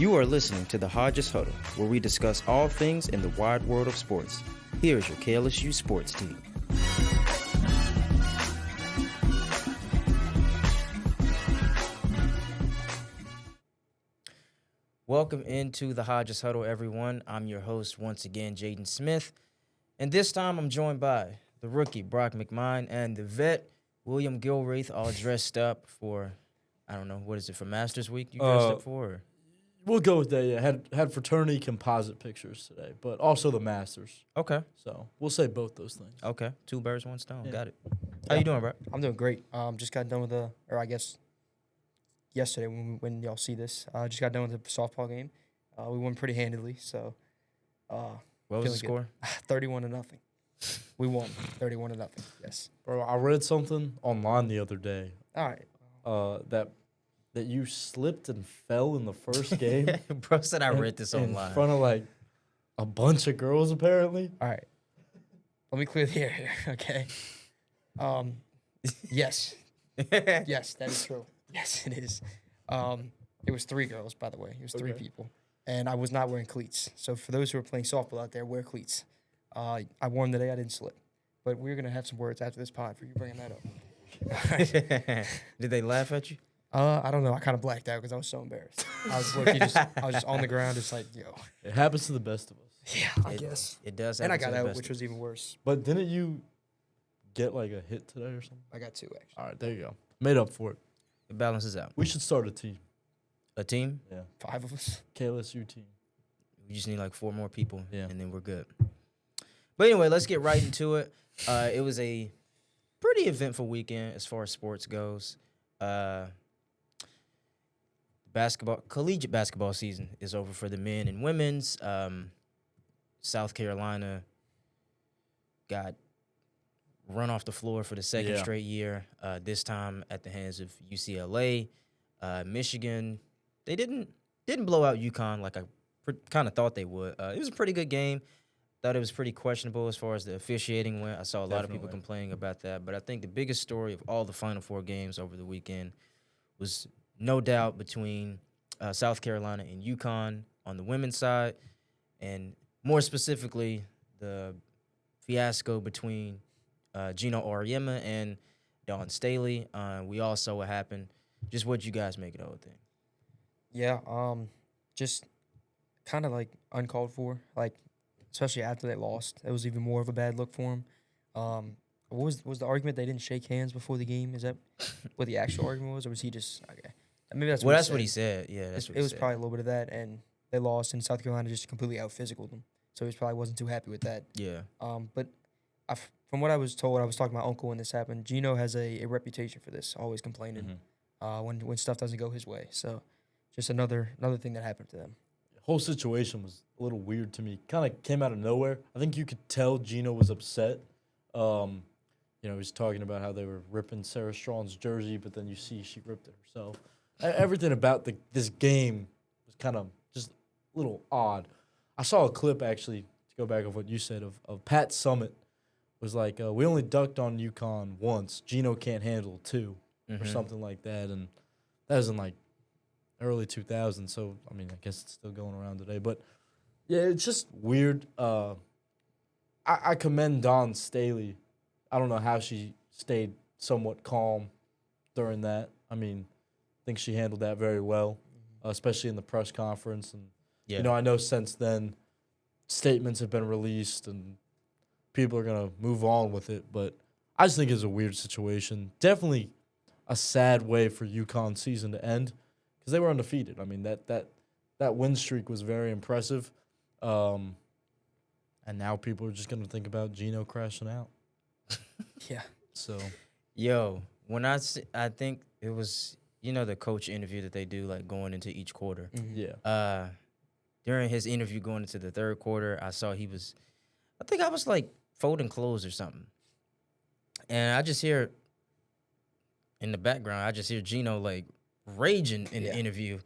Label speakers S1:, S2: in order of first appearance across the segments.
S1: You are listening to the Hodges Huddle, where we discuss all things in the wide world of sports. Here is your KLSU sports team. Welcome into the Hodges Huddle, everyone. I'm your host once again, Jaden Smith. And this time I'm joined by the rookie, Brock McMine, and the vet, William Gilreath, all dressed up for, I don't know, what is it, for Masters Week you dressed up for? Or?
S2: We'll go with that, yeah. Had fraternity composite pictures today, but also the Masters.
S1: Okay.
S2: So we'll say both those things.
S1: Okay. 2 birds, 1 stone.
S2: Yeah.
S1: Got it. How you doing, bro?
S3: I'm doing great. Just got done with I guess yesterday when y'all see this, just got done with the softball game. We won pretty handily, so.
S1: What was the score?
S3: 31-0. We won 31-0. Yes.
S2: Bro, I read something online the other day.
S3: All right.
S2: That you slipped and fell in the first game.
S1: Bro said I read this online.
S2: In front of, like, a bunch of girls, apparently.
S3: All right. Let me clear the air here, okay? Yes. Yes, that is true. Yes, it is. It was 3 girls, by the way. It was 3 people. And I was not wearing cleats. So for those who are playing softball out there, wear cleats. I wore them today. I didn't slip. But we're going to have some words after this pod for you bringing that up.
S1: Did they laugh at you?
S3: I don't know. I kind of blacked out because I was so embarrassed. I was just on the ground, just like, yo.
S2: It happens to the best of us.
S3: Yeah, I guess.
S1: It does.
S3: And I got out, which was even worse.
S2: But didn't you get, like, a hit today or something?
S3: I got 2, actually.
S2: All right, there you go. Made up for it.
S1: It balances out.
S2: We should start a team.
S1: A team?
S2: Yeah.
S3: 5 of us.
S2: KLSU team.
S1: We just need like 4 more people,
S2: yeah,
S1: and then we're good. But anyway, let's get right into it. It was a pretty eventful weekend as far as sports goes. Collegiate basketball season is over for the men and women's. South Carolina got run off the floor for the second straight year, this time at the hands of UCLA. Michigan, they didn't blow out UConn like I kind of thought they would. It was a pretty good game. Thought it was pretty questionable as far as the officiating went. I saw a lot of people complaining about that. But I think the biggest story of all the Final Four games over the weekend was no doubt between South Carolina and UConn on the women's side, and more specifically, the fiasco between Geno Auriemma and Dawn Staley. We all saw what happened. Just what you guys make of the whole thing.
S3: Yeah, just kind of like uncalled for, like especially after they lost. It was even more of a bad look for them. What was the argument they didn't shake hands before the game? Is that what the actual argument was, or was he just okay? Maybe that's
S1: what he said. Yeah, that's what he said.
S3: It was probably a little bit of that, and they lost, and South Carolina just completely out-physicaled them. So he probably wasn't too happy with that.
S1: Yeah.
S3: But from what I was told, I was talking to my uncle when this happened. Geno has a reputation for this, always complaining when stuff doesn't go his way. So just another thing that happened to them.
S2: The whole situation was a little weird to me. Kind of came out of nowhere. I think you could tell Geno was upset. He was talking about how they were ripping Sarah Strong's jersey, but then you see she ripped it herself. Everything about this game was kind of just a little odd. I saw a clip, actually, to go back of what you said, of Pat Summitt. Was like, we only ducked on UConn once. Geno can't handle 2 or something like that. And that was in, like, early 2000s. So, I mean, I guess it's still going around today. But, yeah, it's just weird. I commend Dawn Staley. I don't know how she stayed somewhat calm during that. I mean, I think she handled that very well, especially in the press conference. And, I know since then statements have been released and people are going to move on with it. But I just think it's a weird situation. Definitely a sad way for UConn's season to end because they were undefeated. I mean, that win streak was very impressive. And now people are just going to think about Geno crashing out.
S3: Yeah.
S2: So,
S1: when I think it was, the coach interview that they do, like, going into each quarter.
S3: Mm-hmm.
S2: Yeah.
S1: During his interview going into the third quarter, I saw I think I was, like, folding clothes or something. And I just hear, in the background, Geno, like, raging in the interview.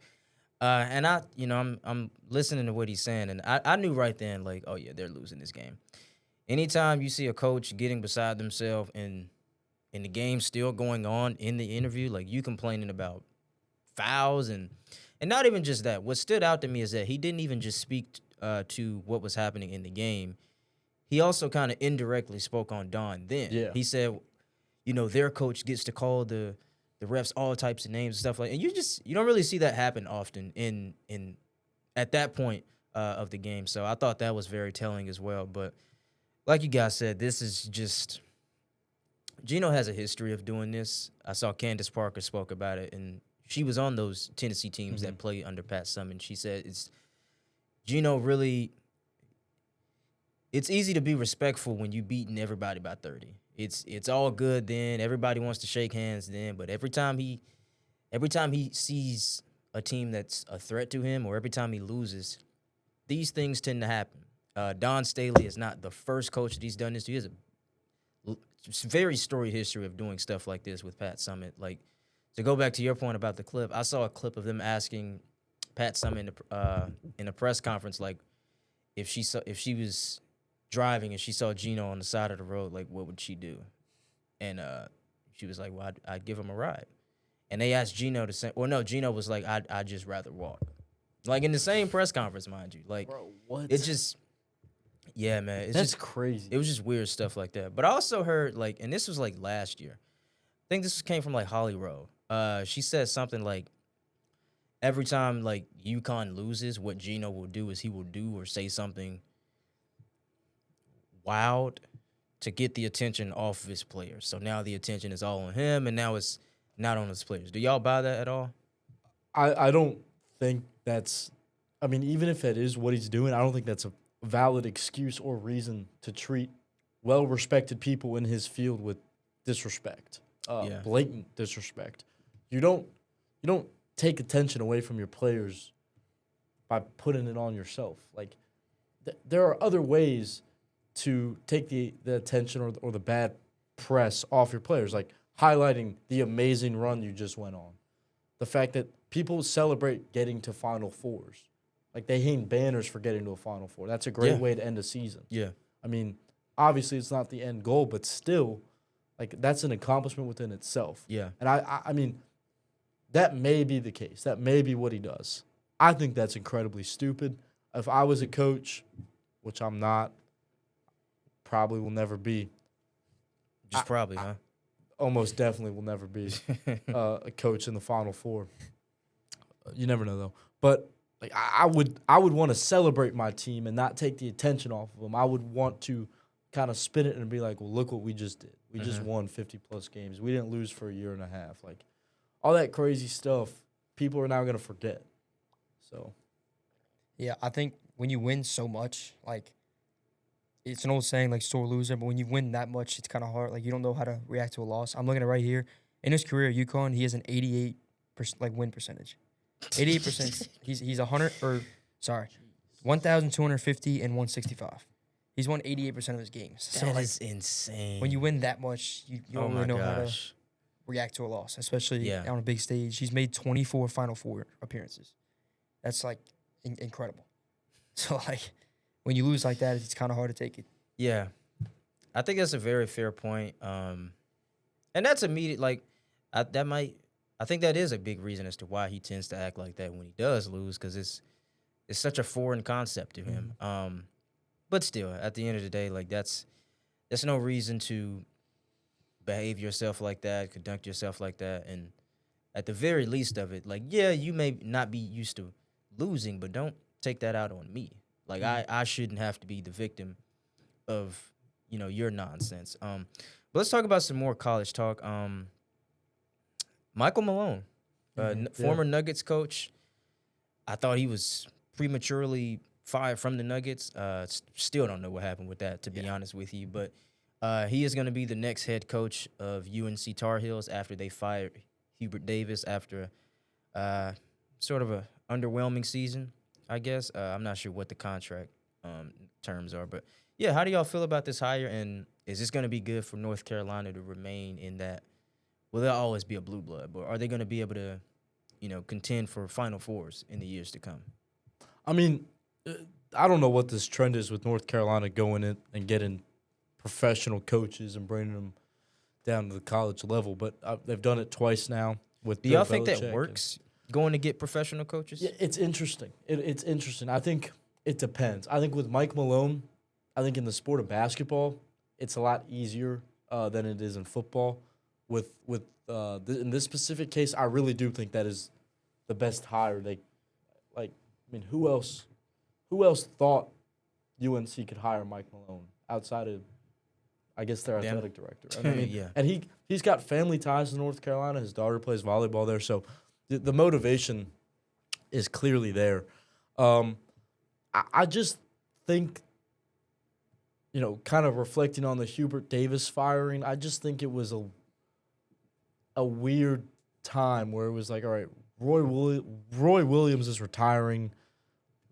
S1: And I'm listening to what he's saying, and I knew right then, like, oh, yeah, they're losing this game. Anytime you see a coach getting beside themselves and the game still going on in the interview, like you complaining about fouls and And not even just that. What stood out to me is that he didn't even just speak to what was happening in the game. He also kind of indirectly spoke on Don then.
S2: Yeah.
S1: He said, their coach gets to call the refs all types of names and stuff like that. And you don't really see that happen often in at that point of the game. So I thought that was very telling as well. But like you guys said, this is just Geno has a history of doing this. I saw Candace Parker spoke about it, and she was on those Tennessee teams that play under Pat Summitt. She said Geno really. It's easy to be respectful when you beating everybody by 30. It's all good then. Everybody wants to shake hands then, but every time he sees a team that's a threat to him, or every time he loses, these things tend to happen. Don Staley is not the first coach that he's done this to. He has a very storied history of doing stuff like this with Pat Summitt. Like, to go back to your point about the clip, I saw a clip of them asking Pat Summitt in a press conference, like, if she was driving and she saw Geno on the side of the road, like, what would she do? And she was like, well, I'd give him a ride. And they asked Geno to say, well, no, Geno was like, I'd just rather walk. Like, in the same press conference, mind you. Like,
S2: Bro, what?
S1: It's just, yeah, man.
S2: That's crazy.
S1: It was just weird stuff like that. But I also heard, like, and this was, like, last year. I think this came from, like, Holly Rowe. She said something like, every time, like, UConn loses, what Geno will do is he will do or say something wild to get the attention off of his players. So now the attention is all on him, and now it's not on his players. Do y'all buy that at all?
S2: I don't think that's – I mean, even if that is what he's doing, I don't think that's a valid excuse or reason to treat well-respected people in his field with disrespect, blatant disrespect. You don't take attention away from your players by putting it on yourself. Like, there are other ways to take the attention or the bad press off your players, like highlighting the amazing run you just went on. The fact that people celebrate getting to Final Fours. Like, they hang banners for getting to a Final Four. That's a great way to end a season.
S1: Yeah.
S2: I mean, obviously it's not the end goal, but still, like, that's an accomplishment within itself.
S1: Yeah.
S2: And I mean, that may be the case. That may be what he does. I think that's incredibly stupid. If I was a coach, which I'm not, probably will never be.
S1: Probably, huh?
S2: Almost definitely will never be a coach in the Final Four. You never know, though. But like, I would want to celebrate my team and not take the attention off of them. I would want to kind of spin it and be like, well, look what we just did. We just won 50-plus games. We didn't lose for a year and a half. Like, all that crazy stuff, people are now going to forget. So,
S3: yeah, I think when you win so much, like, it's an old saying, like, sore loser, but when you win that much, it's kind of hard. Like, you don't know how to react to a loss. I'm looking at it right here. In his career at UConn, he has an 88% win percentage. 88%. He's 1,250 and 165. He's won 88% of his games.
S1: That is insane.
S3: When you win that much, you don't really know how to react to a loss, especially on a big stage. He's made 24 Final Four appearances. That's, like, incredible. So, like, when you lose like that, it's kind of hard to take it. Yeah.
S1: I think that's a very fair point. And that's immediate. Like, I think that is a big reason as to why he tends to act like that when he does lose, because it's such a foreign concept to him. But still, at the end of the day, like, that's no reason to behave yourself like that, conduct yourself like that. And at the very least of it, like, yeah, you may not be used to losing, but don't take that out on me. Like, I shouldn't have to be the victim of, your nonsense. But let's talk about some more college talk. Michael Malone, former Nuggets coach. I thought he was prematurely fired from the Nuggets. Still don't know what happened with that, to be honest with you. But he is going to be the next head coach of UNC Tar Heels after they fired Hubert Davis after sort of a underwhelming season, I guess. I'm not sure what the contract terms are. But, yeah, how do y'all feel about this hire? And is this going to be good for North Carolina to remain in that? Will there always be a blue blood? But are they going to be able to, contend for Final Fours in the years to come?
S2: I mean, I don't know what this trend is with North Carolina going in and getting professional coaches and bringing them down to the college level. But they've done it twice now with
S1: Do
S2: Bill
S1: y'all think
S2: Belichick
S1: that works? going to get professional coaches?
S2: Yeah, it's interesting. It's interesting. I think it depends. I think with Mike Malone, I think in the sport of basketball, it's a lot easier than it is in football. In this specific case, I really do think that is the best hire. Who else thought UNC could hire Mike Malone outside of, I guess, their athletic director? And
S1: Yeah.
S2: And he's got family ties to North Carolina. His daughter plays volleyball there, so the motivation is clearly there. I just think, kind of reflecting on the Hubert Davis firing, I just think it was a weird time where it was like, all right, Roy Williams is retiring.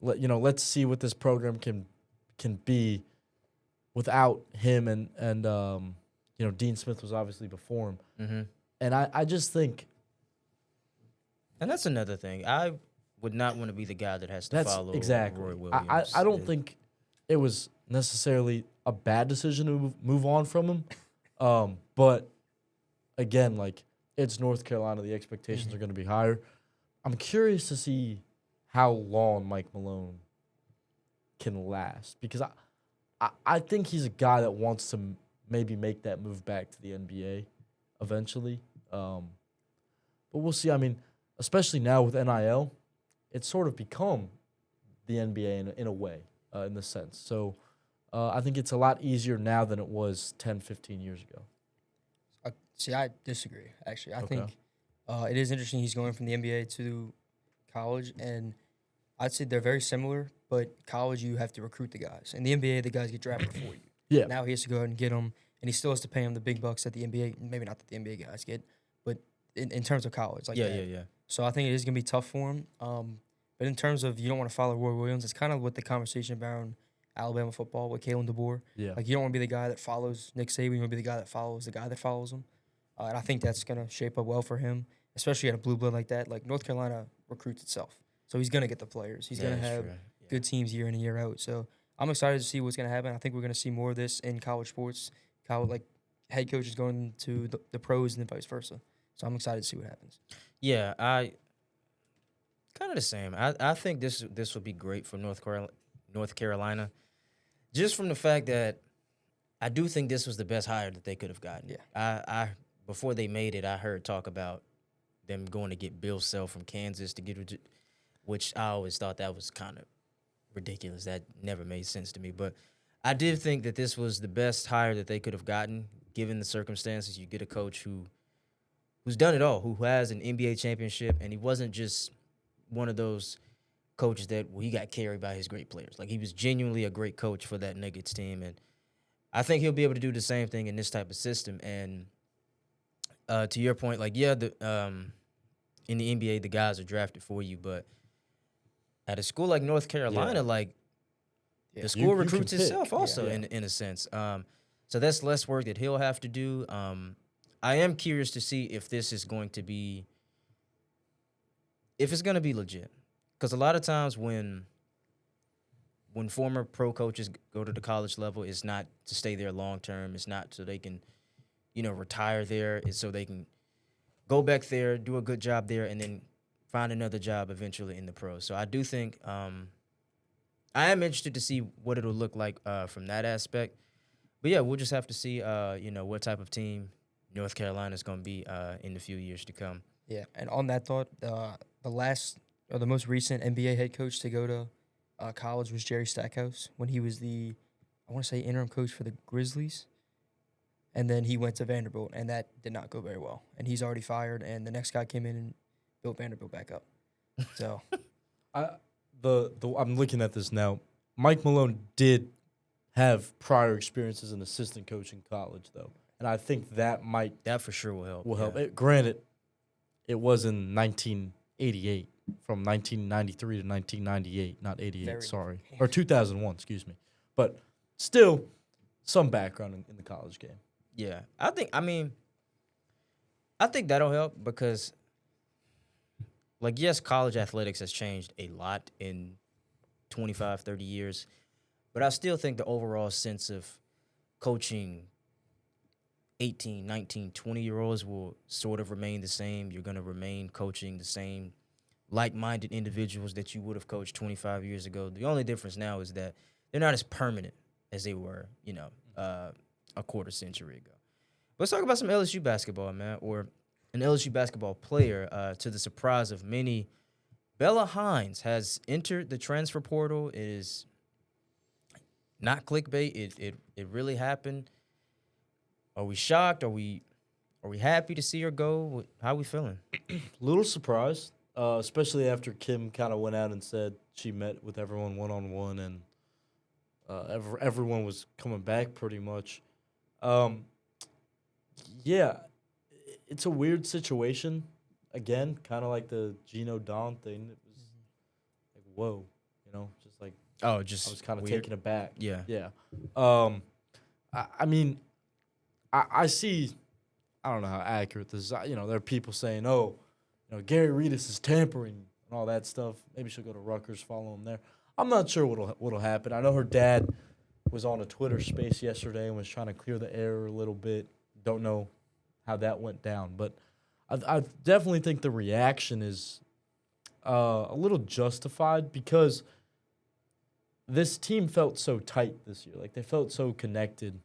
S2: Let's see what this program can be without him, and Dean Smith was obviously before him.
S1: Mm-hmm.
S2: And I just think,
S1: and that's another thing. I would not want to be the guy that has to follow
S2: exactly.
S1: Roy Williams.
S2: I don't think it was necessarily a bad decision to move on from him. But again, it's North Carolina. The expectations are going to be higher. I'm curious to see how long Mike Malone can last, because I think he's a guy that wants to maybe make that move back to the NBA eventually. But we'll see. I mean, especially now with NIL, it's sort of become the NBA in a way, in the sense. So I think it's a lot easier now than it was 10, 15 years ago.
S3: See, I disagree, actually. I think it is interesting he's going from the NBA to college, and I'd say they're very similar, but college, you have to recruit the guys. In the NBA, the guys get drafted for you.
S2: Yeah.
S3: Now he has to go ahead and get them, and he still has to pay them the big bucks that the NBA, maybe not that the NBA guys get, but in terms of college.
S1: Yeah.
S3: So I think it is going to be tough for him. But in terms of you don't want to follow Roy Williams, it's kind of what the conversation around Alabama football with Kalen DeBoer.
S2: Yeah.
S3: You don't want to be the guy that follows Nick Saban. You want to be the guy that follows him. And I think that's going to shape up well for him, especially at a blue blood like that. North Carolina recruits itself. So he's going to get the players. He's going to have good teams year in and year out. So I'm excited to see what's going to happen. I think we're going to see more of this in college sports. Head coaches going to the pros and then vice versa. So I'm excited to see what happens.
S1: Yeah, I kind of the same. I think this would be great for North Carolina, just from the fact that I do think this was the best hire that they could have gotten.
S3: Yeah.
S1: I before they made it, I heard talk about them going to get Bill Self from Kansas to get, which I always thought that was kind of ridiculous. That never made sense to me. But I did think that this was the best hire that they could have gotten, given the circumstances. You get a coach who's done it all, who has an NBA championship, and he wasn't just one of those coaches that he got carried by his great players. He was genuinely a great coach for that Nuggets team, and I think he'll be able to do the same thing in this type of system. And to your point, in the NBA, the guys are drafted for you, but at a school like North Carolina, the school recruits itself also in a sense. So that's less work that he'll have to do. I am curious to see if this is going to be, if it's going to be legit, because a lot of times when former pro coaches go to the college level, it's not to stay there long term. It's not so they can, retire there. It's so they can go back there, do a good job there, and then find another job eventually in the pros. So I do think I am interested to see what it'll look like from that aspect. But yeah, we'll just have to see, what type of team North Carolina is going to be in the few years to come.
S3: Yeah, and on that thought, the most recent NBA head coach to go to college was Jerry Stackhouse when he was interim coach for the Grizzlies. And then he went to Vanderbilt, and that did not go very well. And he's already fired, and the next guy came in and built Vanderbilt back up. So,
S2: I'm looking at this now. Mike Malone did have prior experience as an assistant coach in college, though, and I think that
S1: for sure will help.
S2: Will help. Granted, it was in 1988, from 1993 to 1998, not 88. Sorry, or 2001. Excuse me, but still some background in the college game.
S1: Yeah, I think that'll help because, yes, college athletics has changed a lot in 25, 30 years, but I still think the overall sense of coaching 18, 19, 20-year-olds will sort of remain the same. You're going to remain coaching the same like-minded individuals that you would have coached 25 years ago. The only difference now is that they're not as permanent as they were, a quarter century ago. Let's talk about some LSU basketball, man, or an LSU basketball player. To the surprise of many, Bella Hines has entered the transfer portal. It is not clickbait. It really happened. Are we shocked? Are we happy to see her go? How are we feeling?
S2: Little surprised, especially after Kim kind of went out and said she met with everyone one-on-one, and everyone was coming back pretty much. Yeah, it's a weird situation. Again, kind of like the Geno Don thing. It was like, whoa, just like I was kind of taken aback.
S1: Yeah.
S2: Yeah. I mean, I see. I don't know how accurate this is. There are people saying, "Oh, Gary Reedus is tampering and all that stuff. Maybe she'll go to Rutgers, follow him there." I'm not sure what'll happen. I know her dad was on a Twitter space yesterday and was trying to clear the air a little bit. Don't know how that went down, but I definitely think the reaction is a little justified because this team felt so tight this year. Like, they felt so connected.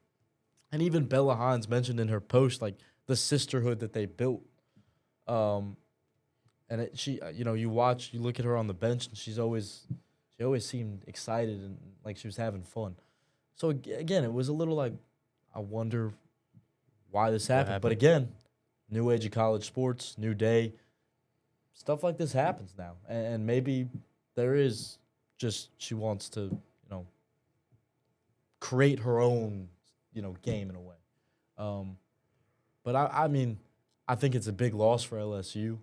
S2: And even Bella Hines mentioned in her post, like, the sisterhood that they built. And you look at her on the bench, and she always seemed excited and like she was having fun. So, again, it was a little like, I wonder why this happened. But, again, new age of college sports, new day. Stuff like this happens now. And maybe there is just she wants to, create her own, game in a way. But I mean, I think it's a big loss for LSU.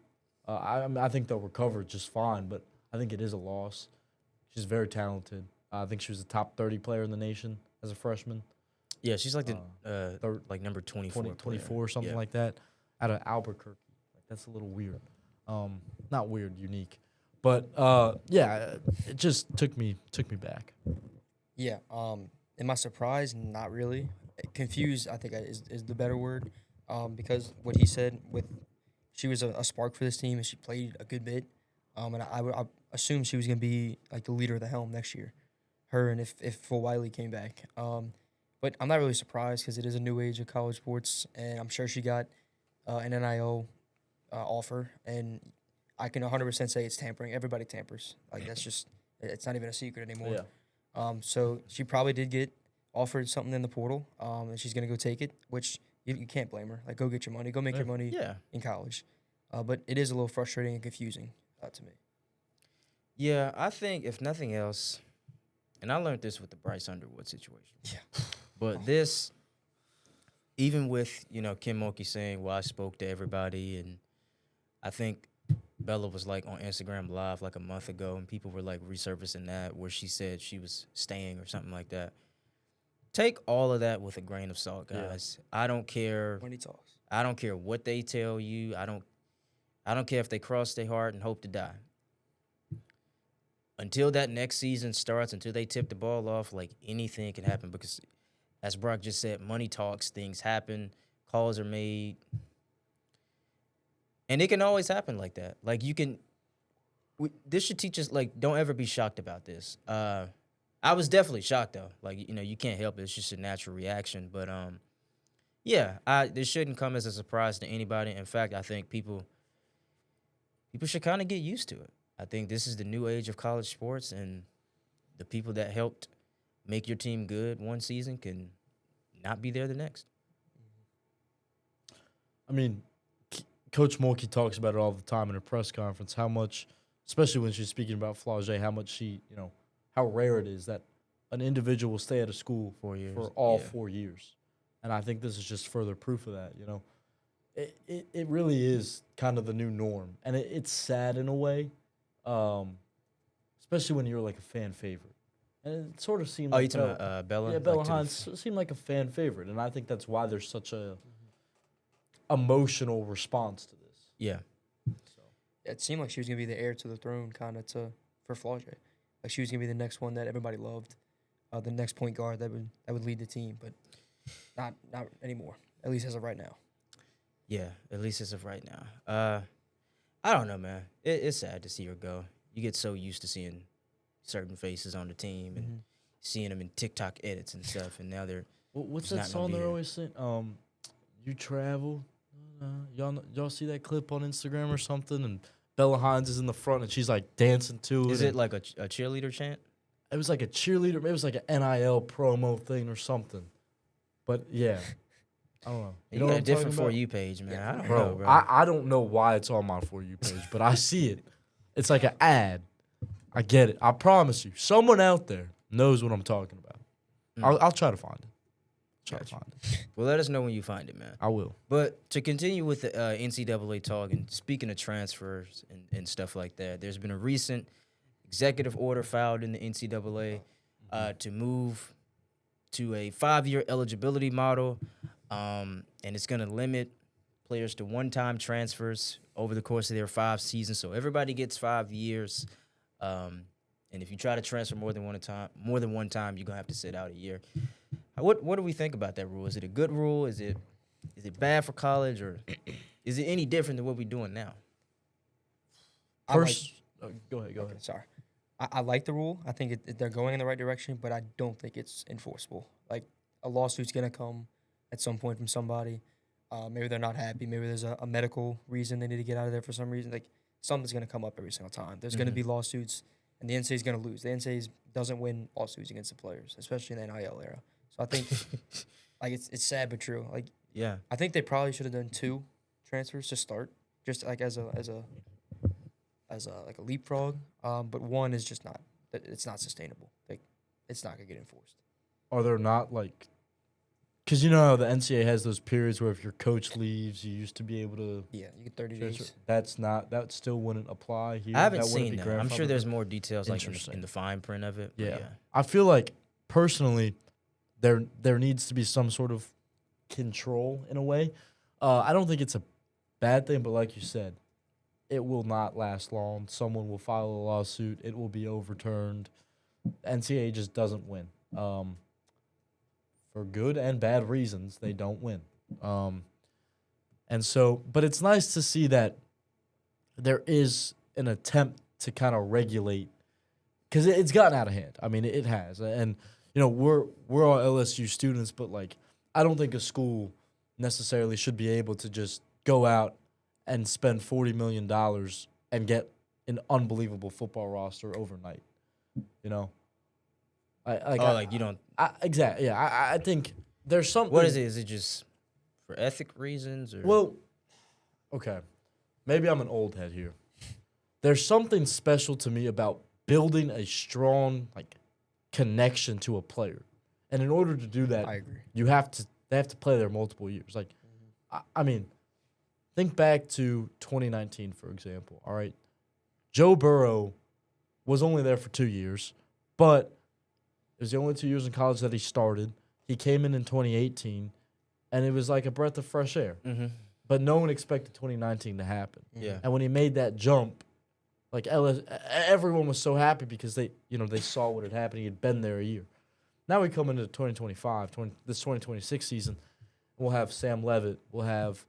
S2: I think they'll recover just fine, but I think it is a loss. She's very talented. I think she was a top 30 player in the nation as a freshman.
S1: Yeah, she's like the like number 24
S2: 24 or something like that, out of Albuquerque. That's a little weird. Not weird, unique. But it just took me back.
S3: Yeah. Am I surprised? Not really. Confused, I think, is the better word. Because what he said, she was a spark for this team and she played a good bit. And I assumed she was going to be like the leader of the helm next year. Her and if Phil Wiley came back. But I'm not really surprised because it is a new age of college sports, and I'm sure she got an NIL offer, and I can 100% say it's tampering. Everybody tampers. Like, that's just – it's not even a secret anymore.
S2: Yeah.
S3: So she probably did get offered something in the portal, and she's going to go take it, which you can't blame her. Like, go get your money. Go make your money in college. But it is a little frustrating and confusing to me.
S1: Yeah, I think if nothing else, and I learned this with the Bryce Underwood situation.
S3: Yeah.
S1: But this, even with, Kim Mulkey saying, well, I spoke to everybody, and I think Bella was like on Instagram Live like a month ago, and people were like resurfacing that where she said she was staying or something like that. Take all of that with a grain of salt, guys. Yeah. I don't care.
S3: When he talks.
S1: I don't care what they tell you. I don't care if they cross their heart and hope to die. Until that next season starts, until they tip the ball off, like, anything can happen because, as Brock just said, money talks, things happen, calls are made. And it can always happen like that. Like, this should teach us, like, don't ever be shocked about this. I was definitely shocked, though. Like, you can't help it. It's just a natural reaction. But, this shouldn't come as a surprise to anybody. In fact, I think people should kind of get used to it. I think this is the new age of college sports, and the people that helped make your team good one season can not be there the next.
S2: I mean, Coach Mulkey talks about it all the time in a press conference, how much, especially when she's speaking about Flau'jae, how much how rare it is that an individual will stay at a school
S1: 4 years.
S2: For all 4 years. And I think this is just further proof of that, It really is kind of the new norm. And it's sad in a way, especially when you're like a fan favorite. And it sort of seemed like...
S1: Oh, you talking about Bella?
S2: Yeah, Bella Hines seemed like a fan favorite. And I think that's why there's such a emotional response to this.
S1: Yeah.
S3: So it seemed like she was going to be the heir to the throne kind of for Flau'jae. Like, she was going to be the next one that everybody loved, the next point guard that would lead the team. But not anymore, at least as of right now.
S1: Yeah, at least as of right now. I don't know, man. It's sad to see her go. You get so used to seeing certain faces on the team and seeing them in TikTok edits and stuff, and now they're
S2: What's
S1: just
S2: that
S1: not gonna
S2: song
S1: be
S2: they're
S1: here.
S2: always saying? You travel. Y'all see that clip on Instagram or something? And Bella Hines is in the front and she's like dancing to it.
S1: Is it like a cheerleader chant?
S2: It was like a cheerleader. It was like an NIL promo thing or something. But yeah, I don't know.
S1: You
S2: know
S1: got
S2: what
S1: a
S2: I'm
S1: different
S2: talking
S1: For
S2: about?
S1: You page, man. I don't
S2: Bro,
S1: know, bro.
S2: I don't know why it's on my For You page, but I see it. It's like an ad. I get it. I promise you. Someone out there knows what I'm talking about. I'll try to find it.
S1: Well, let us know when you find it, man.
S2: I will.
S1: But to continue with the NCAA talk, and speaking of transfers and stuff like that, there's been a recent executive order filed in the NCAA to move to a 5-year eligibility model, and it's going to limit players to one-time transfers over the course of their 5 seasons. So everybody gets 5 years, and if you try to transfer more than one time, you're gonna have to sit out a year. What do we think about that rule? Is it a good rule? Is it bad for college, or is it any different than what we're doing now?
S2: Go ahead.
S3: Okay, sorry. I like the rule. I think they're going in the right direction, but I don't think it's enforceable. Like, a lawsuit's going to come at some point from somebody. Maybe they're not happy. Maybe there's a medical reason they need to get out of there for some reason. Like, something's going to come up every single time. There's going to be lawsuits, and the NCAA is going to lose. The NCAA doesn't win lawsuits against the players, especially in the NIL era. So I think, like, it's sad but true. Like,
S1: Yeah.
S3: I think they probably should have done 2 transfers to start, just like as a leapfrog. But one is just not. It's not sustainable. Like, it's not gonna get enforced.
S2: Are there not like? Because you know how the NCAA has those periods where if your coach leaves, you used to be able to.
S3: Yeah, you get 30
S2: transfer.
S3: days.
S2: That still wouldn't apply here.
S1: I haven't
S2: That wouldn't
S1: seen
S2: be
S1: that. I'm sure
S2: grandfathered.
S1: there's more details like
S2: Interesting.
S1: in the fine print of it.
S2: Yeah.
S1: But yeah.
S2: I feel like personally, there needs to be some sort of control in a way. I don't think it's a bad thing, but like you said, it will not last long. Someone will file a lawsuit. It will be overturned. NCAA just doesn't win. For good and bad reasons, they don't win. And so, but it's nice to see that there is an attempt to kind of regulate, because it's gotten out of hand. I mean, it has. And, you know, we're all LSU students, but, like, I don't think a school necessarily should be able to just go out and spend $40 million and get an unbelievable football roster overnight. You know?
S1: You don't.
S2: Exactly. Yeah, I think there's something.
S1: What is it? Is it just for ethic reasons? Or?
S2: Well, okay. Maybe I'm an old head here. There's something special to me about building a strong, like, connection to a player. And in order to do that,
S3: I agree.
S2: they have to play there multiple years. Like, I mean, think back to 2019, for example. All right. Joe Burrow was only there for 2 years, but it was the only 2 years in college that he started. He came in 2018, and it was like a breath of fresh air.
S1: Mm-hmm.
S2: But no one expected 2019 to happen.
S1: Yeah.
S2: And when he made that jump, like, everyone was so happy because they saw what had happened. He had been there a year. Now we come into 2025, this 2026 season, we'll have Sam Levitt. We'll have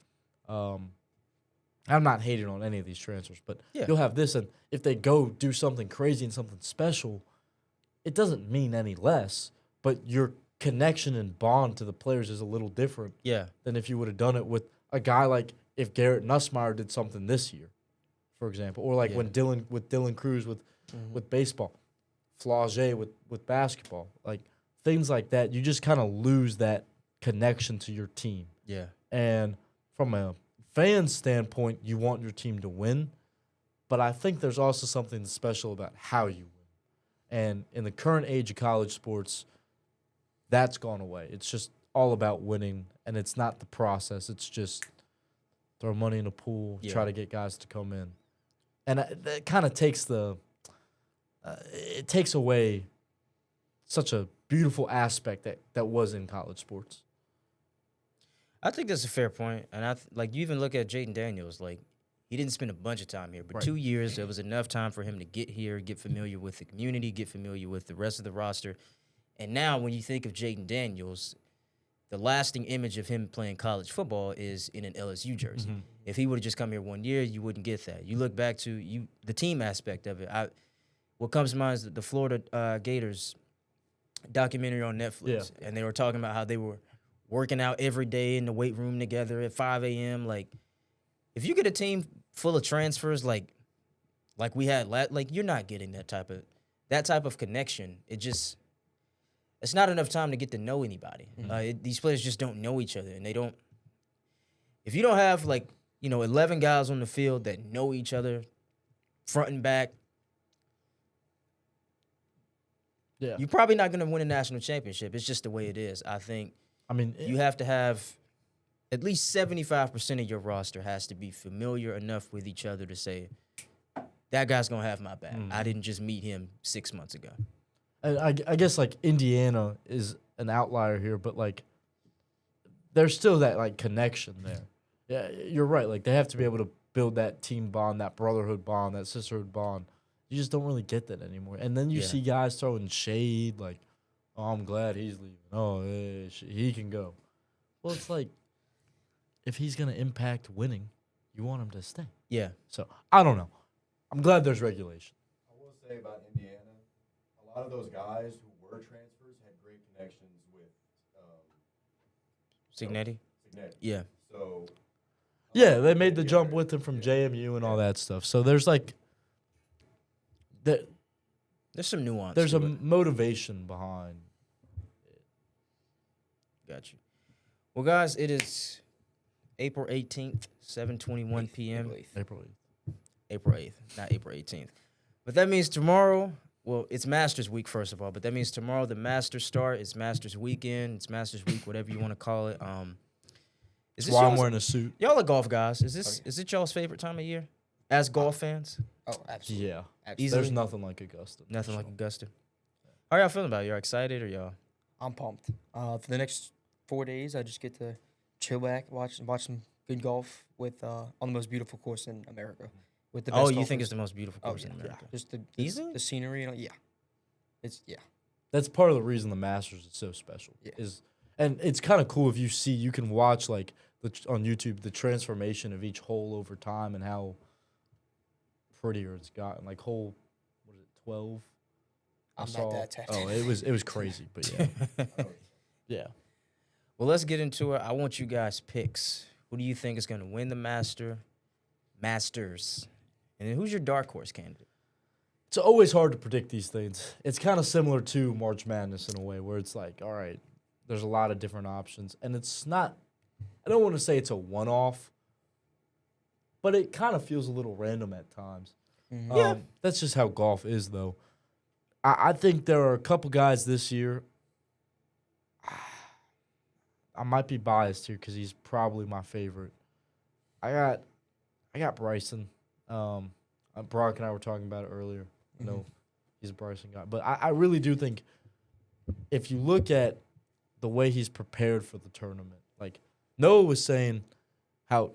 S2: I'm not hating on any of these transfers, but you'll have this. And if they go do something crazy and something special, it doesn't mean any less, but your connection and bond to the players is a little different than if you would have done it with a guy like if Garrett Nussmeier did something this year, for example, or like when Dylan Cruz with baseball, Flauget with basketball, like things like that. You just kind of lose that connection to your team.
S1: Yeah.
S2: And from a fan standpoint, you want your team to win, but I think there's also something special about how you win. And in the current age of college sports, that's gone away. It's just all about winning, and it's not the process. It's just throw money in a pool, try to get guys to come in. And that kind of takes it takes away such a beautiful aspect that was in college sports.
S1: I think that's a fair point. And you even look at Jaden Daniels, like, he didn't spend a bunch of time here, but 2 years, there was enough time for him to get here, get familiar with the community, get familiar with the rest of the roster. And now when you think of Jaden Daniels, the lasting image of him playing college football is in an LSU jersey.
S2: Mhm.
S1: If he would have just come here 1 year, you wouldn't get that. You look back to the team aspect of it. What comes to mind is the Florida Gators documentary on Netflix, and they were talking about how they were working out every day in the weight room together at 5 a.m. Like, if you get a team full of transfers like we had, like you're not getting that type of connection. It's not enough time to get to know anybody. These players just don't know each other, and they don't. If you don't have 11 guys on the field that know each other, front and back, you're probably not going to win a national championship. It's just the way it is. I think.
S2: I mean,
S1: you have to have at least 75% of your roster has to be familiar enough with each other to say, that guy's going to have my back. I didn't just meet him 6 months ago.
S2: I guess, like, Indiana is an outlier here, but, like, there's still that, like, connection there. Yeah, you're right. Like, they have to be able to build that team bond, that brotherhood bond, that sisterhood bond. You just don't really get that anymore. And then you see guys throwing shade, like, oh, I'm glad he's leaving. Oh, he can go. Well, it's like, if he's going to impact winning, you want him to stay.
S1: Yeah.
S2: So, I don't know. I'm glad there's regulation.
S4: I will say about Indiana, a lot of those guys who were transfers had great connections with
S1: Signetti?
S4: Signetti.
S1: Yeah.
S4: So.
S2: Yeah, they made the jump with him from JMU and all that stuff. So there's like, there's
S1: some nuance.
S2: There's a motivation behind it.
S1: Got you. Well, guys, it is April 18th, 7:21 p.m.
S2: April 8th.
S1: April 8th, not April 18th. But that means tomorrow, well, it's Masters Week, first of all, but that means tomorrow the Masters start. It's Masters Weekend. It's Masters Week, whatever you want to call it.
S2: That's why I'm wearing a suit.
S1: Y'all are golf guys. Is it y'all's favorite time of year as golf fans?
S3: Oh, absolutely.
S2: Yeah.
S3: Absolutely.
S2: There's nothing like Augusta.
S1: Nothing like Augusta. How are y'all feeling about it? Y'all excited or y'all?
S3: I'm pumped. For the next 4 days, I just get to chill back, watch some good golf with on the most beautiful course in America. With the best
S1: Oh, you
S3: golfers.
S1: think it's the most beautiful course in America?
S3: Just
S1: Easily?
S3: the scenery, yeah.
S2: That's part of the reason the Masters is so special.
S3: Yeah.
S2: And it's kind of cool if you can watch like on YouTube the transformation of each hole over time and how prettier it's gotten. Like hole, what is it, 12?
S3: I'm not that tapped
S2: Oh,
S3: in.
S2: it was crazy, but yeah. Yeah.
S1: Well, let's get into it. I want you guys' picks. Who do you think is going to win the Masters? And then who's your dark horse candidate?
S2: It's always hard to predict these things. It's kind of similar to March Madness in a way where it's like, all right, there's a lot of different options. And it's not, I don't want to say it's a one-off, but it kind of feels a little random at times.
S3: Mm-hmm.
S1: Yeah.
S2: That's just how golf is, though. I think there are a couple guys this year. I might be biased here because he's probably my favorite. I got Bryson. Brock and I were talking about it earlier. You know, he's a Bryson guy. But I really do think if you look at the way he's prepared for the tournament, like Noah was saying how,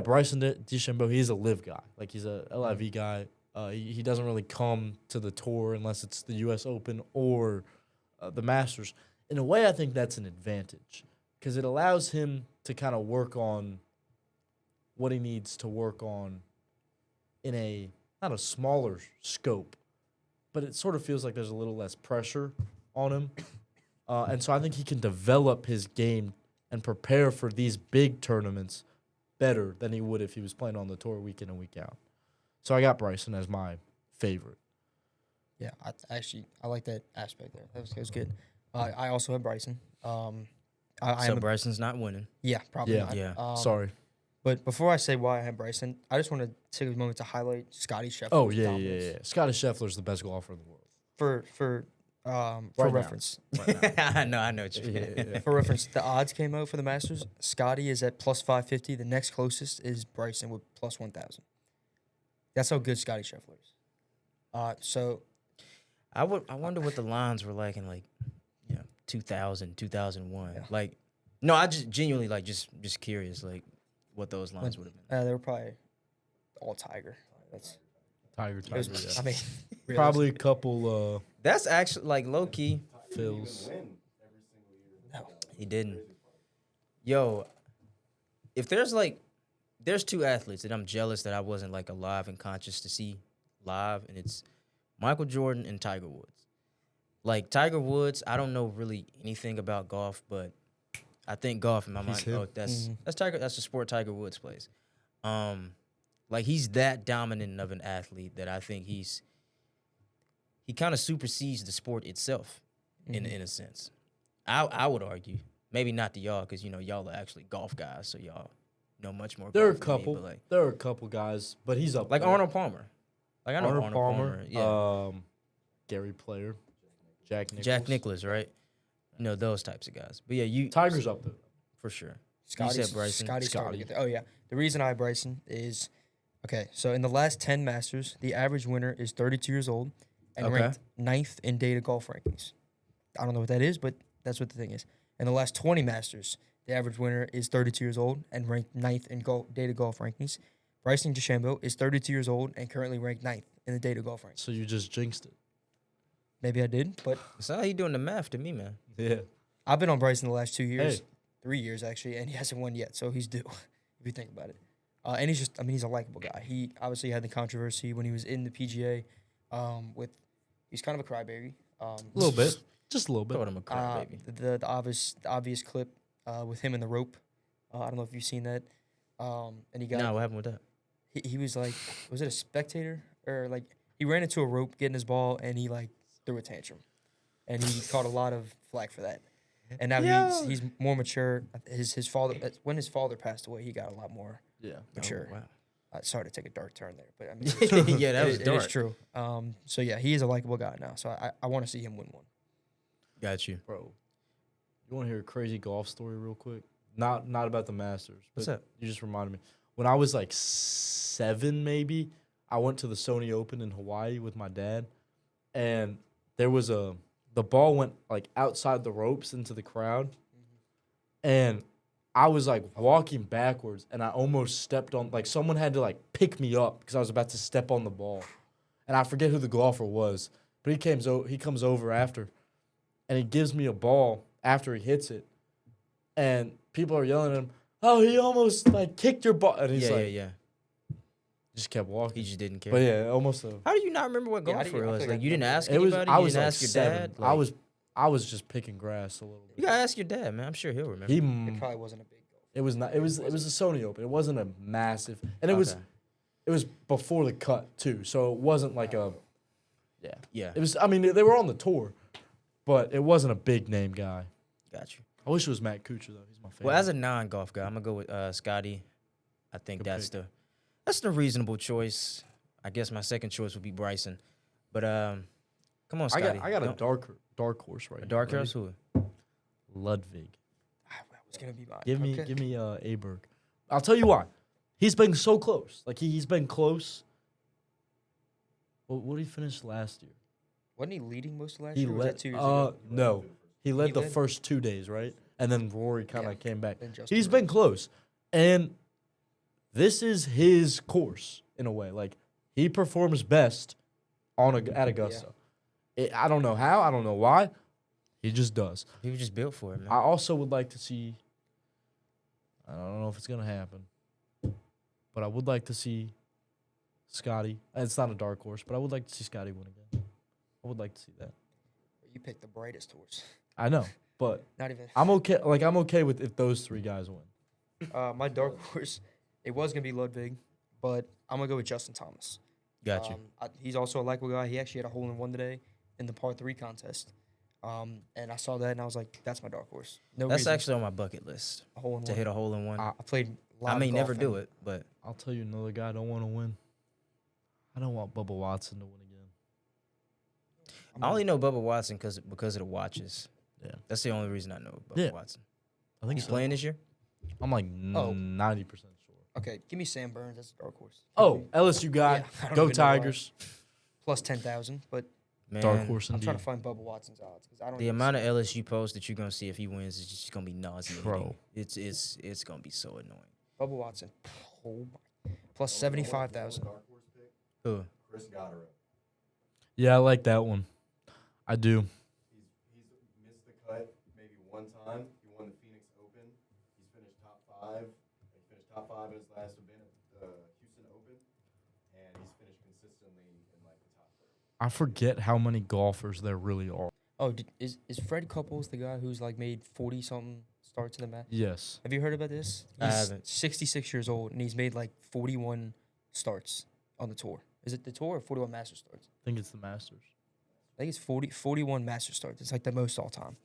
S2: Bryson DeChambeau, he's a live guy. Like he's a LIV guy. He doesn't really come to the tour unless it's the U.S. Open or the Masters. In a way, I think that's an advantage because it allows him to kind of work on what he needs to work on in not a smaller scope, but it sort of feels like there's a little less pressure on him. And so I think he can develop his game and prepare for these big tournaments better than he would if he was playing on the tour week in and week out. So I got Bryson as my favorite.
S3: Yeah, I like that aspect there. That was good. I also have Bryson.
S1: Bryson's not winning.
S3: Yeah, probably
S2: Yeah.
S3: not.
S1: Yeah.
S2: Sorry.
S3: But before I say why I have Bryson, I just want to take a moment to highlight Scotty Scheffler's
S2: Oh, yeah.
S3: dominance.
S2: Scotty Scheffler's the best golfer in the world.
S3: For
S2: now.
S3: reference.
S1: I know what you mean.
S2: Yeah.
S3: For reference, the odds came out for the Masters. Scotty is at plus 550. The next closest is Bryson with plus 1,000. That's how good Scotty Scheffler is. So
S1: I wonder what the lines were like in 2000, 2001.
S3: Yeah.
S1: Like, no, I just genuinely just curious what those lines would have been.
S3: they were probably all Tiger. That's
S2: Tiger.
S3: it was,
S2: Yeah.
S3: I mean,
S2: Probably a couple
S1: That's actually low key.
S2: fills.
S3: No.
S1: He didn't. Yo, if there's two athletes that I'm jealous that I wasn't like alive and conscious to see live, and it's Michael Jordan and Tiger Woods. Like Tiger Woods, I don't know really anything about golf, but I think golf in my mind.
S2: him.
S1: Oh, that's Tiger. That's the sport Tiger Woods plays. Like he's that dominant of an athlete that I think he kind of supersedes the sport itself in a sense. I would argue, maybe not to y'all because y'all are actually golf guys, so y'all know much more.
S2: There are a
S1: golf than me,
S2: couple.
S1: but like,
S2: There are a couple guys, but he's up
S1: like
S2: there.
S1: Arnold Palmer. Like I know
S2: Arnold Palmer.
S1: Yeah,
S2: Gary Player. Jack Nicklaus.
S1: Jack Nicklaus, right? Those types of guys. But yeah,
S2: Tiger's up there.
S1: for sure.
S3: Scotty,
S1: You said Bryson.
S3: Scotty's starting to
S2: Scotty.
S3: get there. Oh, yeah. The reason I have Bryson is, okay, so in the last 10 Masters, the average winner is 32 years old and
S1: Okay.
S3: ranked 9th in data golf rankings. I don't know what that is, but that's what the thing is. In the last 20 Masters, the average winner is 32 years old and ranked 9th in data golf rankings. Bryson DeChambeau is 32 years old and currently ranked 9th in the data golf rankings.
S2: So you just jinxed it.
S3: Maybe I did, but
S1: So how you doing the math to me, man?
S2: Yeah.
S3: I've been on Bryson the last 2 years,
S2: Hey.
S3: 3 years actually, and he hasn't won yet, so he's due, if you think about it. And he's just, he's a likable guy. He obviously had the controversy when he was in the PGA he's kind of a crybaby.
S2: A little bit. Just a little bit.
S1: Throw him a crap, baby.
S3: The obvious clip with him in the rope. I don't know if you've seen that. And he got,
S1: Nah, what happened with that?
S3: he was like, was it a spectator? Or like, he ran into a rope getting his ball, and he like threw a tantrum. And he caught a lot of flack for that. And now he's more mature. His father, when his father passed away, he got a lot more
S2: Yeah.
S3: mature.
S1: Oh, wow.
S3: Sorry to take a dark turn there, but I mean,
S1: Yeah, that was
S3: it
S1: dark.
S3: is true. So yeah, he is a likable guy now. So I want to see him win one.
S1: Got you.
S2: Bro, you want to hear a crazy golf story real quick? Not about the Masters. But
S1: What's up?
S2: You just reminded me. When I was like 7, maybe, I went to the Sony Open in Hawaii with my dad, and there was the ball went like outside the ropes into the crowd, and I was like walking backwards, and I almost stepped on, like someone had to like pick me up because I was about to step on the ball, and I forget who the golfer was, but he comes over after, and he gives me a ball after he hits it, and people are yelling at him, "Oh, he almost like kicked your ball," and he's
S1: Yeah.
S2: just kept walking.
S1: He just didn't care.
S2: But yeah, almost.
S1: How do you not remember what
S3: Yeah, how
S1: golf
S3: do you- I
S1: was?
S3: think
S1: Like
S3: I
S1: you didn't
S3: remember
S1: ask
S3: that.
S2: It was.
S1: anybody.
S2: I
S1: You
S2: was
S1: didn't
S2: like
S1: ask your
S2: 7.
S1: dad. Like,
S2: I was just picking grass a little bit.
S1: You gotta ask your dad, man. I'm sure he'll remember.
S3: It probably wasn't a big golf.
S2: It was not. It was a Sony Open. It wasn't a massive, and it was before the cut too. So it wasn't like a. Yeah.
S1: Yeah.
S2: It was. I mean, they were on the tour, but it wasn't a big name guy.
S1: Got you.
S2: I wish it was Matt Kuchar though. He's my favorite.
S1: Well, as a non-golf guy, I'm gonna go with Scotty. I think
S2: Good
S1: that's
S2: pick.
S1: the reasonable choice. I guess my second choice would be Bryson, but come on, Scotty.
S2: I got a
S1: Don't-
S2: dark horse right
S1: a
S2: here.
S1: dark
S2: Ready?
S1: horse. Who?
S2: Ludwig.
S3: That was gonna be mine.
S2: Give me
S3: Okay.
S2: Aberg. I'll tell you why. He's been so close. Like he's been close. What did he finish last year?
S3: Wasn't he leading most of last
S2: He
S3: year? Or was that
S2: led.
S3: 2 years ago?
S2: No, he led
S3: He
S2: the
S3: led?
S2: first 2 days, right? And then Rory kind of
S3: Yeah.
S2: came back.
S3: Then Justin
S2: He's been
S3: Rose.
S2: close, and this is his course in a way. Like he performs best at Augusta. I don't know how. I don't know why. He just does.
S1: He was just built for it, man.
S2: I also would like to see. I don't know if it's gonna happen, but I would like to see Scotty. It's not a dark horse, but I would like to see Scotty win again. I would like to see that.
S3: You picked the brightest horse.
S2: I know, but
S3: Not even.
S2: I'm okay. Like I'm okay with if those 3 guys win.
S3: My dark horse, it was gonna be Ludwig, but I'm gonna go with Justin Thomas.
S1: Got you.
S3: He's also a likable guy. He actually had a hole in one today in the par 3 contest. And I saw that and I was like, that's my dark horse. No
S1: That's
S3: reason.
S1: actually on my bucket list
S3: A hole in
S1: to
S3: one.
S1: hit a hole in one.
S3: I played.
S1: I may never do it, but
S2: I'll tell you another guy I don't want to win. I don't want Bubba Watson to win again.
S1: I only know Bubba Watson because of the watches.
S2: Yeah.
S1: That's the only reason I know Bubba
S2: Yeah.
S1: Watson.
S2: I think
S1: He's
S2: so.
S1: playing this year.
S2: I'm like
S3: Oh.
S2: 90% sure.
S3: Okay, give me Sam Burns. That's a dark horse.
S2: Oh, LSU guy.
S3: Yeah, I don't
S2: Go
S3: even know why.
S2: Tigers.
S3: Plus 10,000, but
S1: Man,
S2: Dark horse
S3: I'm
S2: indeed.
S3: trying to find Bubba Watson's odds because I don't.
S1: The
S3: even
S1: amount
S3: see-
S1: of LSU posts that you're gonna see if he wins is just gonna be nauseating.
S2: Bro.
S1: It's gonna be so annoying.
S3: Bubba Watson. Oh my. Plus 75,000.
S4: Dark horse pick,
S1: Who?
S4: Chris Goddard.
S2: Yeah, I like that one. I do.
S4: He's missed the cut maybe one time. He won the Phoenix Open. He's 5 in his last event at the Houston Open, and he's finished consistently in like the top 30.
S2: I forget how many golfers there really are.
S3: Oh, is Fred Couples the guy who's like made 40 something starts in the match?
S2: Yes.
S3: Have you heard about this?
S1: I
S3: He's
S1: haven't.
S3: 66 years old and he's made like 41 starts on the tour. Is it the tour or 41 master starts?
S2: I think it's the Masters.
S3: I think it's 41 master starts. It's like the most all time,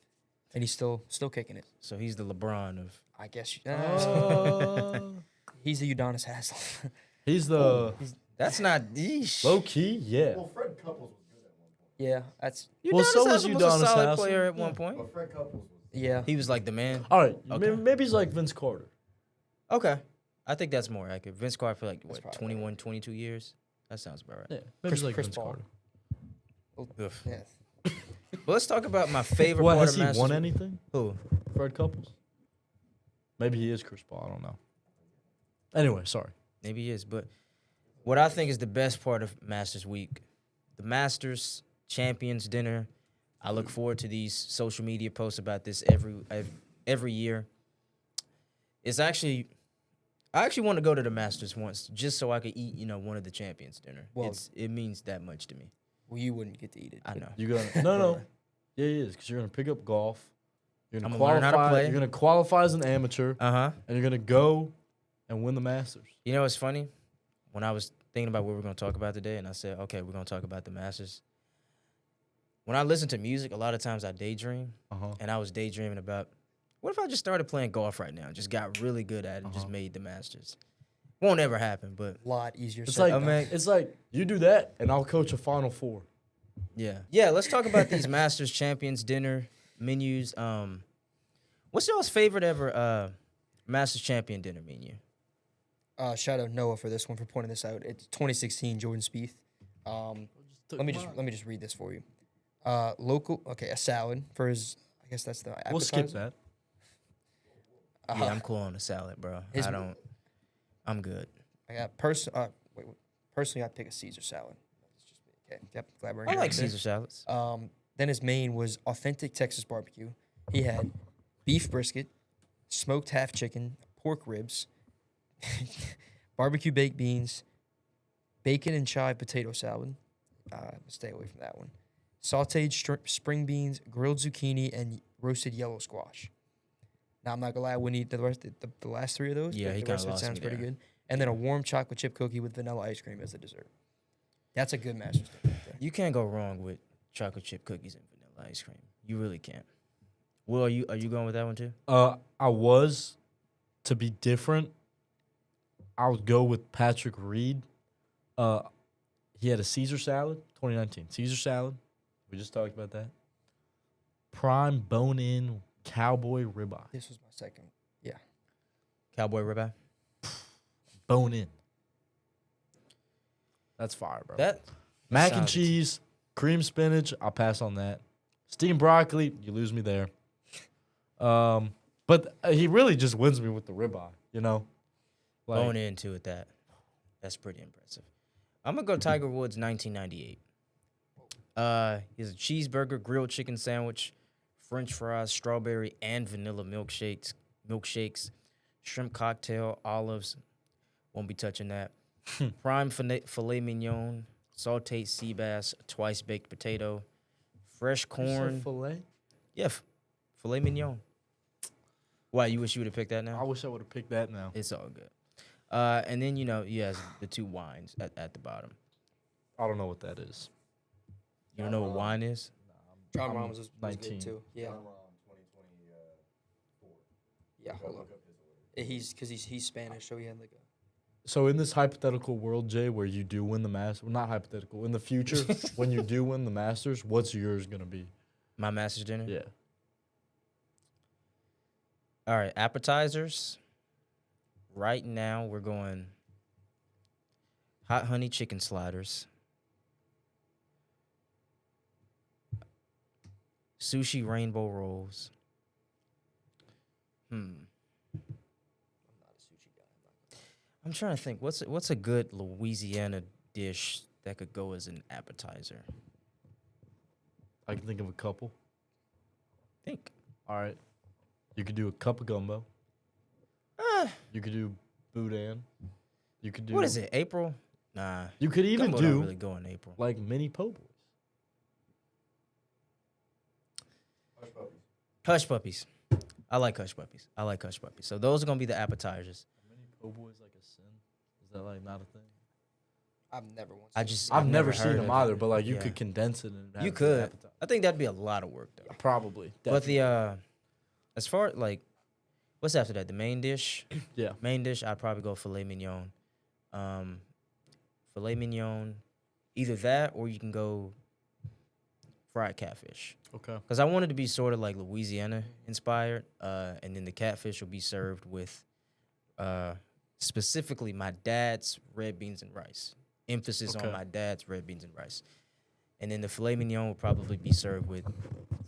S3: and he's still kicking it.
S1: So he's the LeBron of.
S3: I guess
S2: He's
S3: he's the Udonis Haslem.
S2: the
S1: That's not. Yeesh.
S2: low key, yeah.
S4: Well, Fred Couples was good at one point.
S3: Yeah, that's
S2: Well, so was
S1: a
S2: Udonis
S1: solid
S2: Haslem.
S1: player at one point.
S4: But Fred Couples was.
S3: yeah.
S1: He was like the man.
S2: All right,
S1: Okay.
S2: maybe he's like Vince Carter.
S1: Okay. I think that's more accurate. Vince Carter for like,
S3: That's
S1: what,
S3: probably
S1: 21, 22 years? That sounds about right.
S2: Yeah, maybe
S3: Chris-
S2: he's like
S3: Chris
S2: Vince
S3: Paul.
S2: Carter.
S1: Ugh.
S3: Yeah.
S1: But let's talk about my favorite
S2: What,
S1: part
S2: has
S1: of
S2: he
S1: Masters.
S2: won anything?
S1: Who?
S2: Fred Couples? Maybe he is Chris Paul. I don't know. Anyway, sorry.
S1: Maybe he is. But what I think is the best part of Masters Week, the Masters Champions Dinner. I look forward to these social media posts about this every year. It's actually, I actually want to go to the Masters once just so I could eat, one of the Champions Dinner.
S3: Well-
S1: It means that much to me.
S3: Well, you wouldn't get to eat it.
S1: I know.
S2: You're gonna no. Yeah, he is because you're gonna pick up golf. You're gonna
S1: I'm gonna learn how to
S2: qualify.
S1: play.
S2: You're gonna qualify as an amateur,
S1: Uh-huh.
S2: and you're gonna go and win the Masters.
S1: You know what's funny? When I was thinking about what we're going to talk about today, and I said, okay, we're going to talk about the Masters. When I listen to music, a lot of times I daydream, and I was daydreaming about, what if I just started playing golf right now, just got really good at it, and just made the Masters? Won't ever happen, but
S3: A lot easier.
S2: It's
S3: said
S2: like
S3: than done.
S2: it's like you do that, and I'll coach a Final Four.
S1: yeah. Yeah, let's talk about these Masters Champions dinner menus. What's y'all's favorite ever Masters Champion dinner menu?
S3: Shout out Noah for this one for pointing this out. It's 2016 Jordan Spieth. Let me just read this for you. A salad for his. I guess that's the.
S2: We'll skip
S3: appetizer.
S2: that.
S1: Yeah, I'm cool on the salad, bro.
S3: his-
S1: I'm good.
S3: I got personally, I'd pick a Caesar salad. That's just me. Okay. Yep. Glad we're
S1: I
S3: here
S1: like
S3: right there.
S1: Caesar salads.
S3: Then his main was authentic Texas barbecue. He had beef brisket, smoked half chicken, pork ribs, barbecue baked beans, bacon and chive potato salad. Stay away from that one. Sauteed spring beans, grilled zucchini, and roasted yellow squash. Now I'm not gonna lie, I wouldn't eat the last three of those.
S1: Yeah,
S3: but
S1: he
S3: the
S1: kinda
S3: rest of it
S1: lost
S3: sounds
S1: me
S3: pretty
S1: there.
S3: good. And then a warm chocolate chip cookie with vanilla ice cream as a dessert. That's a good Masters dinner right there.
S1: You can't go wrong with chocolate chip cookies and vanilla ice cream. You really can't. Will, are you going with that one too?
S2: I was to be different. I would go with Patrick Reed. He had a Caesar salad, 2019 Caesar salad. We just talked about that. Prime bone-in cowboy ribeye.
S3: This was my second. Yeah.
S1: Cowboy ribeye.
S2: Bone-in. That's fire, bro.
S1: That
S2: Mac and
S1: sounds-
S2: cheese, cream spinach. I'll pass on that. Steamed broccoli. You lose me there. But he really just wins me with the ribeye. Like,
S1: bone in too with that. That's pretty impressive. I'm gonna go Tiger Woods 1998. He's a cheeseburger, grilled chicken sandwich, French fries, strawberry and vanilla milkshakes, shrimp cocktail, olives. Won't be touching that. Prime filet mignon, sautéed sea bass, twice baked potato, fresh corn.
S2: Filet.
S1: Yeah, filet mignon. Why, you wish you would have picked that
S2: I
S1: now?
S2: wish I would have picked that now.
S1: It's all good. And then, he has the two wines at the bottom.
S2: I don't know what that is.
S1: You don't know what wine is?
S3: John
S2: I'm
S3: Rahm was
S2: 19.
S3: good too. Yeah.
S4: John Rahm, 2024.
S3: Yeah.
S4: Go
S3: Hold on.
S4: look up his order.
S3: He's Spanish, so he had like a.
S2: So in this hypothetical world, Jay, where you do win the Masters, well, not hypothetical, in the future, when you do win the Masters, what's yours going to be?
S1: My master's dinner?
S2: Yeah.
S1: All right, appetizers. Right now, we're going hot honey chicken sliders, sushi rainbow rolls.
S3: I'm not a sushi guy.
S1: I'm trying to think. What's a good Louisiana dish that could go as an appetizer?
S2: I can think of a couple.
S1: Think.
S2: All right. You could do a cup of gumbo. You could do boudin. You could do.
S1: What is it? April? Nah.
S2: You could even
S1: Gumbo don't
S2: do
S1: really go in April.
S2: like mini po' boys.
S4: Hush puppies.
S1: Hush puppies. I like hush puppies. So those are gonna be the appetizers.
S2: Mini po' boys like a sin? Is that like not a thing?
S3: I've never once.
S2: I've never
S1: heard
S2: seen them
S1: of
S2: either,
S1: it.
S2: but like you
S1: Yeah.
S2: could condense it and have
S1: You
S2: it as
S1: could.
S2: an appetizer.
S1: I think that'd be a lot of work though.
S2: Probably.
S1: But
S2: Definitely.
S1: the as far like, what's after that? The main dish.
S2: Yeah.
S1: Main dish. I'd probably go filet mignon. Filet mignon, either that or you can go fried catfish.
S2: Okay.
S1: Because I wanted to be sort of like Louisiana inspired, and then the catfish will be served with specifically my dad's red beans and rice. Emphasis
S2: Okay.
S1: on my dad's red beans and rice. And then the filet mignon will probably be served with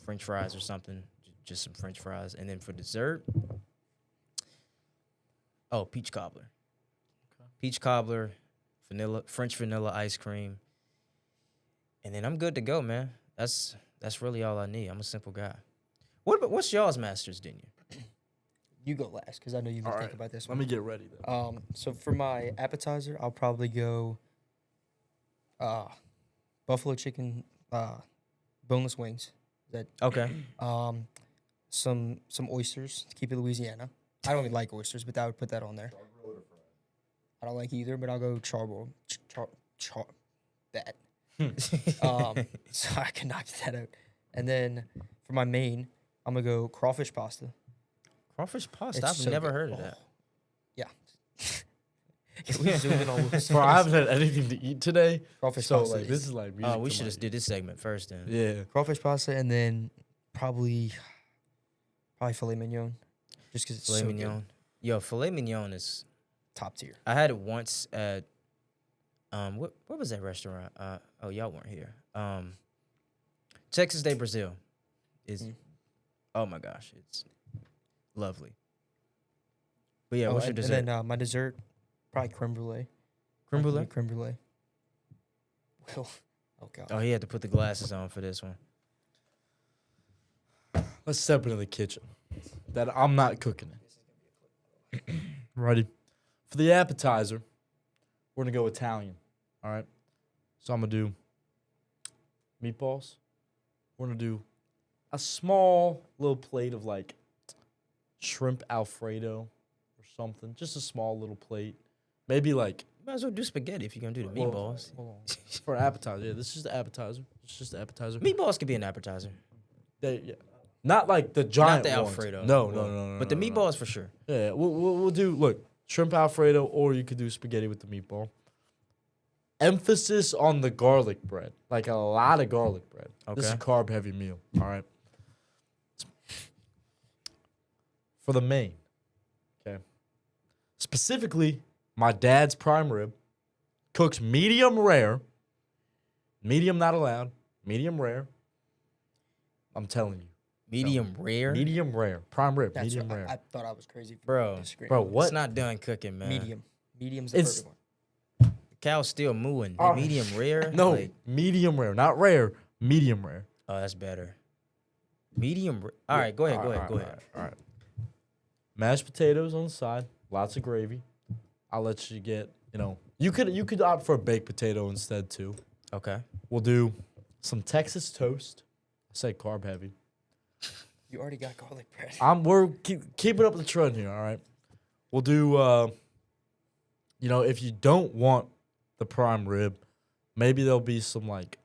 S1: French fries or something, just some French fries. And then for dessert, peach cobbler.
S2: Okay.
S1: Peach cobbler, French vanilla ice cream. And then I'm good to go, man. That's really all I need. I'm a simple guy. What's y'all's master's dinner?
S3: You go last because I know you've been
S2: All
S3: thinking
S2: right.
S3: about this
S2: Let
S3: one.
S2: me get ready then.
S3: So for my appetizer, I'll probably go buffalo chicken, boneless wings.
S1: Okay.
S3: Some oysters to keep it Louisiana. I don't even like oysters, but I would put that on there.
S4: Char-grilled or fried?
S3: I don't like either, but I'll go charbroiled. That. So I can knock that out. And then for my main, I'm gonna go crawfish pasta.
S1: Crawfish pasta.
S3: It's
S1: I've
S3: so
S1: never
S3: good.
S1: heard of that.
S3: Yeah. Can we zoom in on Will's
S2: Bro, I
S3: face?
S2: haven't had anything to eat today,
S3: Crawfish
S2: so
S3: pasta.
S2: like this is like music
S1: Oh, we
S2: to
S1: should
S2: my
S1: have did this segment first then.
S2: ears. Yeah.
S3: Crawfish pasta, and then probably filet mignon, just because it's
S1: Filet
S3: so
S1: mignon.
S3: good.
S1: Yo, filet mignon is.
S3: Top tier.
S1: I had it once at. What was that restaurant? Y'all weren't here. Texas de Brazil is.
S3: Mm.
S1: Oh my gosh, it's lovely. But yeah,
S3: Oh,
S1: what's your
S3: and
S1: dessert?
S3: then my dessert, probably creme brulee.
S1: Creme
S3: I'll give
S1: brulee.
S3: me Creme brulee. Will. Oh god.
S1: Oh, he had to put the glasses on for this one.
S2: Let's step into the kitchen. That I'm not cooking it. Ready? For the appetizer, we're gonna go Italian. All right. So I'm gonna do meatballs. We're gonna do a small little plate of like shrimp Alfredo or something. Just a small little plate. Maybe like
S1: Might as well do spaghetti if you're gonna do the
S2: well,
S1: meatballs.
S2: hold on. For appetizer. Yeah, this is just the appetizer. It's just the appetizer.
S1: Meatballs could be an appetizer,
S2: Yeah. Not like the giant
S1: not the
S2: ones.
S1: Alfredo.
S2: No,
S1: Well,
S2: no.
S1: But the
S2: no.
S1: meatballs for sure.
S2: Yeah, we'll do, look, shrimp Alfredo, or you could do spaghetti with the meatball. Emphasis on the garlic bread, like a lot of garlic bread. This is a
S1: Okay.
S2: carb-heavy meal, all right? For the main, okay? Specifically, my dad's prime rib, cooked medium rare, medium not allowed, medium rare. I'm telling you.
S1: Medium rare,
S2: Medium rare. Prime rib,
S3: That's
S2: medium
S3: what,
S2: rare.
S3: I thought I was crazy. For
S1: Bro.
S3: disagreeing.
S2: Bro,
S1: It's
S2: what?
S1: not done cooking, man.
S3: Medium. Medium's the
S2: It's-
S3: perfect one.
S1: The cow's still mooing.
S2: Oh,
S1: Medium rare.
S2: No,
S1: Like,
S2: medium rare. Not rare, medium rare.
S1: oh, that's better. Medium. All right, go ahead. Go ahead.
S2: All right. Mashed potatoes on the side, lots of gravy. I'll let you get, you could opt for a baked potato instead too.
S1: Okay.
S2: We'll do some Texas toast. I said carb heavy.
S3: You already got garlic bread.
S2: We're keeping up the trend here, all right? We'll do if you don't want the prime rib, maybe there'll be some like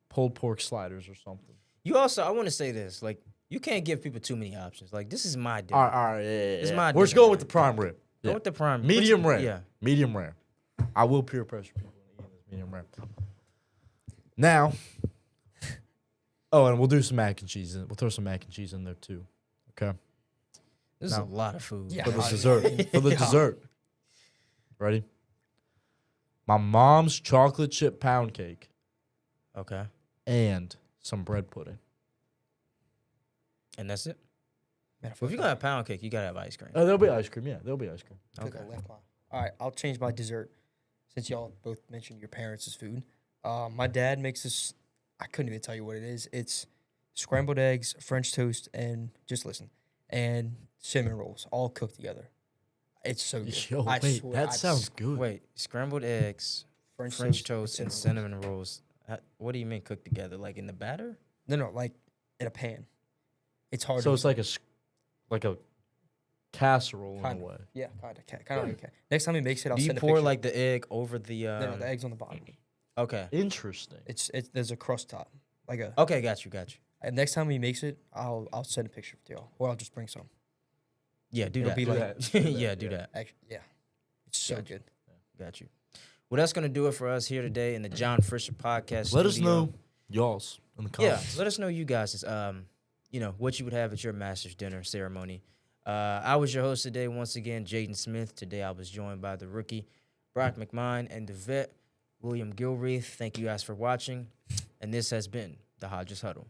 S2: pulled pork sliders or something.
S1: You also, I want to say this, like, you can't give people too many options. Like, this is my dinner.
S2: All right, yeah.
S1: It's my
S2: We're just
S1: dinner,
S2: going with
S1: man.
S2: the prime rib.
S1: Go
S2: Yeah.
S1: with the prime.
S2: Medium rare.
S1: Yeah.
S2: Medium rare. I will peer pressure people into eating this medium rare. Now, and we'll do some mac and cheese. We'll throw some mac and cheese in there too. Okay.
S1: This is
S2: No.
S1: a lot of food.
S3: Yeah.
S2: For the
S3: I-
S2: dessert. For the
S3: Yeah.
S2: dessert. Ready? My mom's chocolate chip pound cake
S1: Okay.
S2: and some bread pudding.
S1: And that's it.
S3: Man, I
S1: Well, if you're
S3: forgot.
S1: gonna have pound cake, you gotta have ice cream.
S2: There'll be ice cream. Yeah, there'll be ice cream.
S3: Took
S1: Okay.
S3: a left line. All right, I'll change my dessert since y'all both mentioned your parents' food. My dad makes this. I couldn't even tell you what it is. It's scrambled eggs, French toast, and just listen, and cinnamon rolls all cooked together. It's so good.
S2: Yo,
S3: I
S2: wait,
S3: swear,
S2: that sounds good.
S1: Wait, scrambled eggs, French toast, and cinnamon rolls. What do you mean cooked together? Like in the batter?
S3: No, like in a pan. It's hard.
S2: So
S3: to
S2: it's like a casserole in
S3: Kinda.
S2: a way.
S3: Yeah, kind of like a Next time he makes it, I'll
S1: Do you
S3: send a
S1: pour
S3: picture.
S1: like the egg over the?
S3: No, the egg's on the bottom.
S1: Okay.
S2: Interesting.
S3: It's there's a crust top, like a.
S1: Okay, got you.
S3: And next time he makes it, I'll send a picture to y'all, or I'll just bring some.
S1: Yeah, do
S3: It'll
S1: that.
S3: be
S2: Do
S3: like-
S2: that.
S1: Yeah, do that.
S3: Actually, yeah, it's so
S1: Gotcha.
S3: good.
S1: Got you. Well, that's gonna do it for us here today in the John Fisher podcast.
S2: Let us
S1: studio.
S2: know y'all's in the
S1: Yeah,
S2: comments.
S1: let us know you guys. What you would have at your master's dinner ceremony. I was your host today once again, Jaden Smith. Today I was joined by the rookie Brock McMine and the vet William Gilreath. Thank you guys for watching, and this has been the Hodges Huddle.